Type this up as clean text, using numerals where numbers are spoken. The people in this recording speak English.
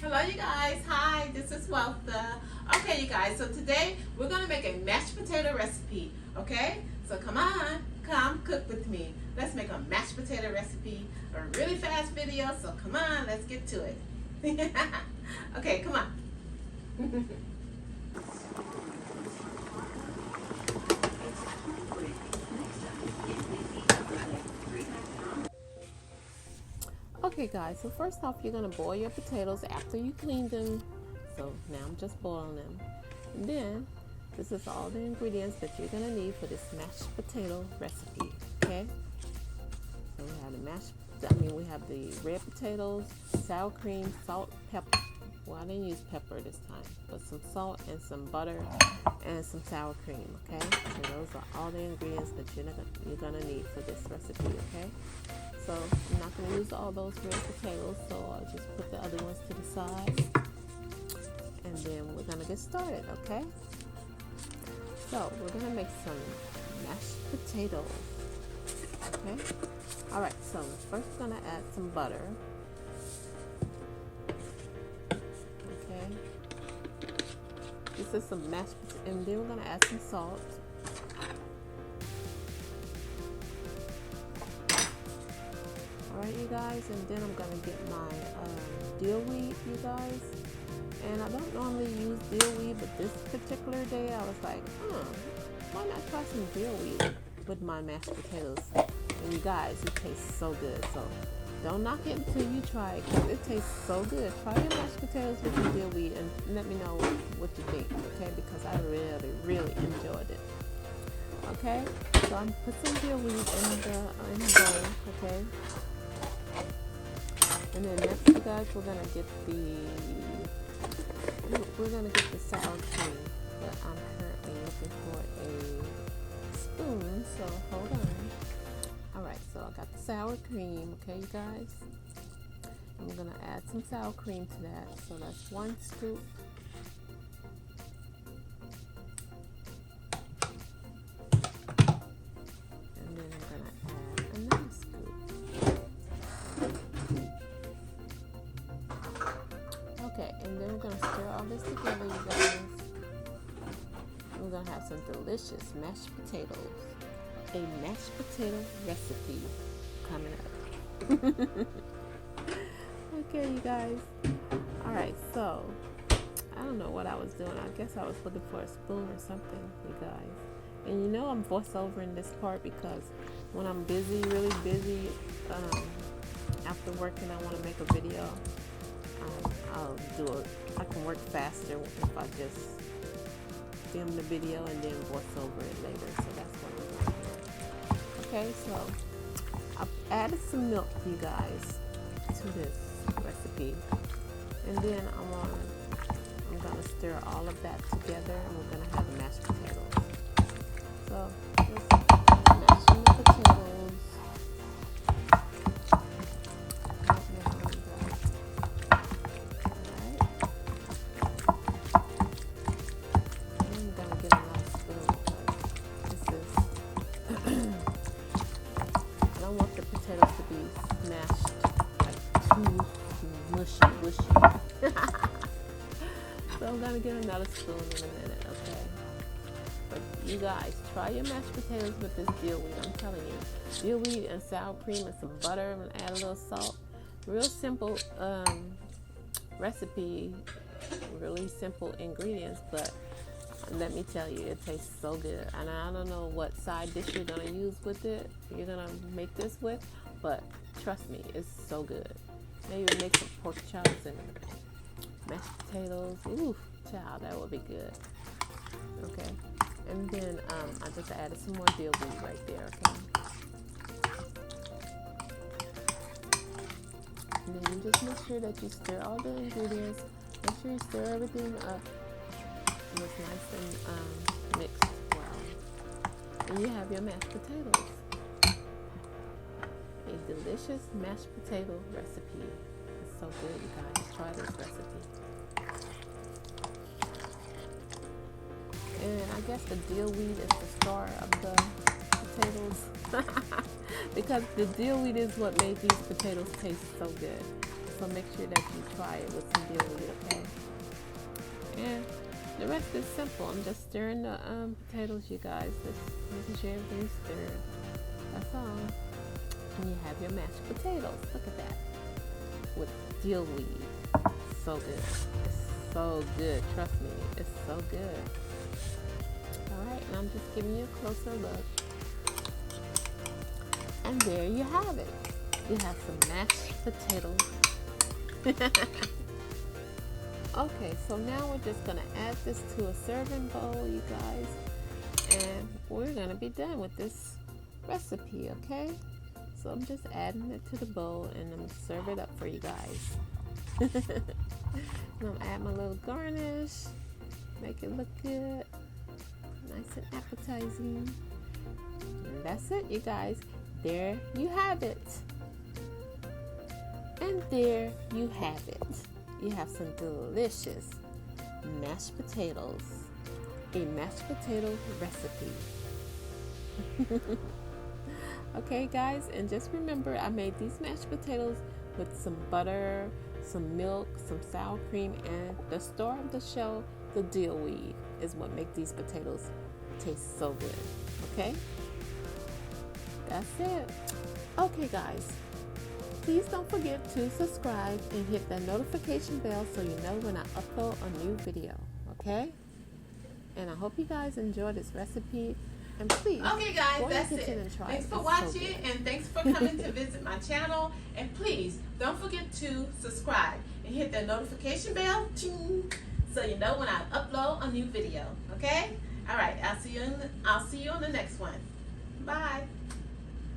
Hello you guys, hi, this is Weltha. Okay you guys, so today we're going to make a mashed potato recipe, okay? So come on, come cook with me. Let's make a mashed potato recipe, a really fast video, so come on, let's get to it. Okay, come on. Okay guys, so first off you're going to boil your potatoes after you clean them. So now I'm just boiling them. And then this is all the ingredients that you're going to need for this mashed potato recipe, okay? So we have the red potatoes, sour cream, salt, pepper. Well, I didn't use pepper this time, but some salt and some butter and some sour cream, okay? So those are all the ingredients that you're going to need for this recipe, okay? So I'm not going to use all those red potatoes, so I'll just put the other ones to the side. And then we're going to get started, okay? So we're going to make some mashed potatoes, okay? Alright, so first we're going to add some butter. Okay. This is some mashed potatoes, and then we're going to add some salt. Alright you guys, and then I'm going to get my dill weed, you guys. And I don't normally use dill weed, but this particular day I was like, why not try some dill weed with my mashed potatoes? And you guys, it tastes so good. So don't knock it until you try it, because it tastes so good. Try your mashed potatoes with some dill weed and let me know what you think, okay? Because I really enjoyed it. Okay, so I'm put some dill weed in the bowl, okay? And then next, you guys, we're gonna get the sour cream, but I'm currently looking for a spoon, so hold on. Alright, so I got the sour cream, okay you guys? I'm gonna add some sour cream to that, so that's 1 scoop. And then I'm gonna add another scoop. Okay, and then we're going to stir all this together, you guys. We're going to have some delicious mashed potatoes. A mashed potato recipe coming up. Okay, you guys. Alright, so I don't know what I was doing. I guess I was looking for a spoon or something, you guys. And you know I'm voiceover in this part because when I'm busy, really busy, after working, I want to make a video. I'll do it. I can work faster if I just film the video and then voice over it later. So that's what we're doing here. Okay, so I've added some milk, you guys, to this recipe, and then I'm gonna stir all of that together, and we're gonna have mashed potatoes. So just mashing the potatoes. So I'm gonna get another spoon in a minute, okay? But you guys, try your mashed potatoes with this dill weed. I'm telling you, dill weed and sour cream and some butter, and add a little salt. Real simple recipe, really simple ingredients, but let me tell you, it tastes so good. And I don't know what side dish you're gonna use with it. You're gonna make this with, but trust me, it's so good. Maybe make some pork chops and mashed potatoes. Ooh, child, that would be good. Okay, and then I just added some more dill weed right there. Okay, and then you just make sure that you stir all the ingredients. Make sure you stir everything up and it's nice and mixed well. And you have your mashed potatoes. A delicious mashed potato recipe. It's so good, you guys. Try this recipe. And I guess the dill weed is the star of the potatoes because the dill weed is what made these potatoes taste so good. So make sure that you try it with some dill weed, okay? And the rest is simple. I'm just stirring the potatoes, you guys. Just making sure everything's stirred. That's all. And you have your mashed potatoes. Look at that. With dill weed. So good. It's so good. Trust me. It's so good. Alright, and I'm just giving you a closer look. And there you have it. You have some mashed potatoes. Okay, so now we're just going to add this to a serving bowl, you guys. And we're going to be done with this recipe, okay? So I'm just adding it to the bowl and I'm going to serve it up for you guys. And I'm going to add my little garnish. Make it look good. Nice and appetizing. And that's it, you guys. There you have it. And there you have it. You have some delicious mashed potatoes. A mashed potato recipe. Okay, guys, and just remember I made these mashed potatoes with some butter, some milk, some sour cream, and the star of the show, the dill weed, is what makes these potatoes taste so good. Okay? That's it. Okay, guys. Please don't forget to subscribe and hit that notification bell so you know when I upload a new video, okay? And I hope you guys enjoy this recipe. And please, okay guys, that's it. Thanks for watching and thanks for coming to visit my channel. And please don't forget to subscribe and hit that notification bell so you know when I upload a new video, okay? All right, I'll see you on the next one.